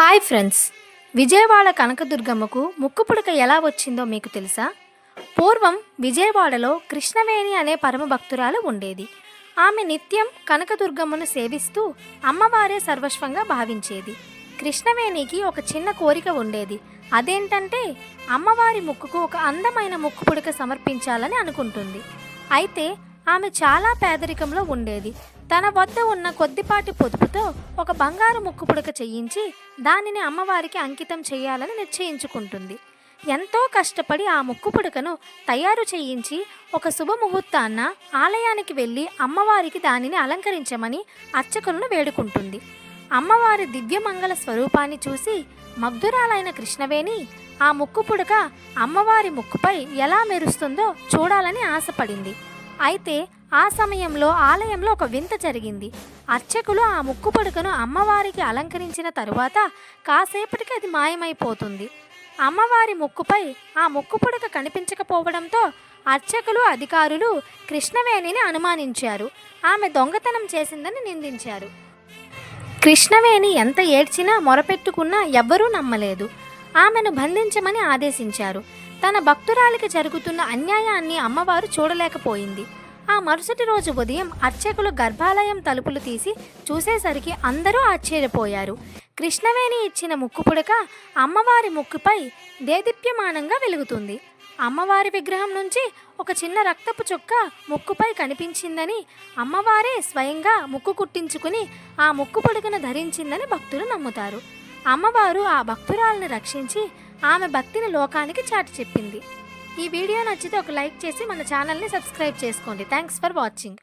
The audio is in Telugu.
హాయ్ ఫ్రెండ్స్, విజయవాడ కనకదుర్గమ్మకు ముక్కుపుడక ఎలా వచ్చిందో మీకు తెలుసా? పూర్వం విజయవాడలో కృష్ణవేణి అనే పరమభక్తురాలు ఉండేది. ఆమె నిత్యం కనకదుర్గమ్మను సేవిస్తూ అమ్మవారే సర్వస్వంగా భావించేది. కృష్ణవేణికి ఒక చిన్న కోరిక ఉండేది. అదేంటంటే అమ్మవారి ముక్కుకు ఒక అందమైన ముక్కుపుడక సమర్పించాలని అనుకుంటుంది. అయితే ఆమె చాలా పేదరికంలో ఉండేది. తన వద్ద ఉన్న కొద్దిపాటి పొదుపుతో ఒక బంగారు ముక్కుపుడక చేయించి దానిని అమ్మవారికి అంకితం చేయాలని నిశ్చయించుకుంటుంది. ఎంతో కష్టపడి ఆ ముక్కుపుడకను తయారు చేయించి ఒక శుభముహూర్తాన్న ఆలయానికి వెళ్ళి అమ్మవారికి దానిని అలంకరించమని అర్చకులను వేడుకుంటుంది. అమ్మవారి దివ్యమంగళ స్వరూపాన్ని చూసి మగ్ధురాలైన కృష్ణవేణి ఆ ముక్కుపుడక అమ్మవారి ముక్కుపై ఎలా మెరుస్తుందో చూడాలని ఆశపడింది. అయితే ఆ సమయంలో ఆలయంలో ఒక వింత జరిగింది. అర్చకులు ఆ ముక్కుపుడకను అమ్మవారికి అలంకరించిన తరువాత కాసేపటికి అది మాయమైపోతుంది. అమ్మవారి ముక్కుపై ఆ ముక్కుపుడక కనిపించకపోవడంతో అర్చకులు, అధికారులు కృష్ణవేణిని అనుమానించారు. ఆమె దొంగతనం చేసిందని నిందించారు. కృష్ణవేణి ఎంత ఏడ్చినా మొరపెట్టుకున్నా ఎవ్వరూ నమ్మలేదు. ఆమెను బంధించమని ఆదేశించారు. తన భక్తురాలికి జరుగుతున్న అన్యాయాన్ని అమ్మవారు చూడలేకపోయింది. ఆ మరుసటి రోజు ఉదయం అర్చకులు గర్భాలయం తలుపులు తీసి చూసేసరికి అందరూ ఆశ్చర్యపోయారు. కృష్ణవేణి ఇచ్చిన ముక్కుపుడక అమ్మవారి ముక్కుపై దేదీప్యమానంగా వెలుగుతుంది. అమ్మవారి విగ్రహం నుంచి ఒక చిన్న రక్తపు చుక్క ముక్కుపై కనిపించిందని, అమ్మవారే స్వయంగా ముక్కు కుట్టించుకుని ఆ ముక్కుపుడకను ధరించిందని భక్తులు నమ్ముతారు. అమ్మవారు ఆ భక్తురాలను రక్షించి ఆమె భక్తిని లోకానికి చాటి చెప్పింది. ఈ వీడియో నచ్చితే ఒక లైక్ చేసి మన ఛానల్ని సబ్స్క్రైబ్ చేసుకోండి. Thanks for watching.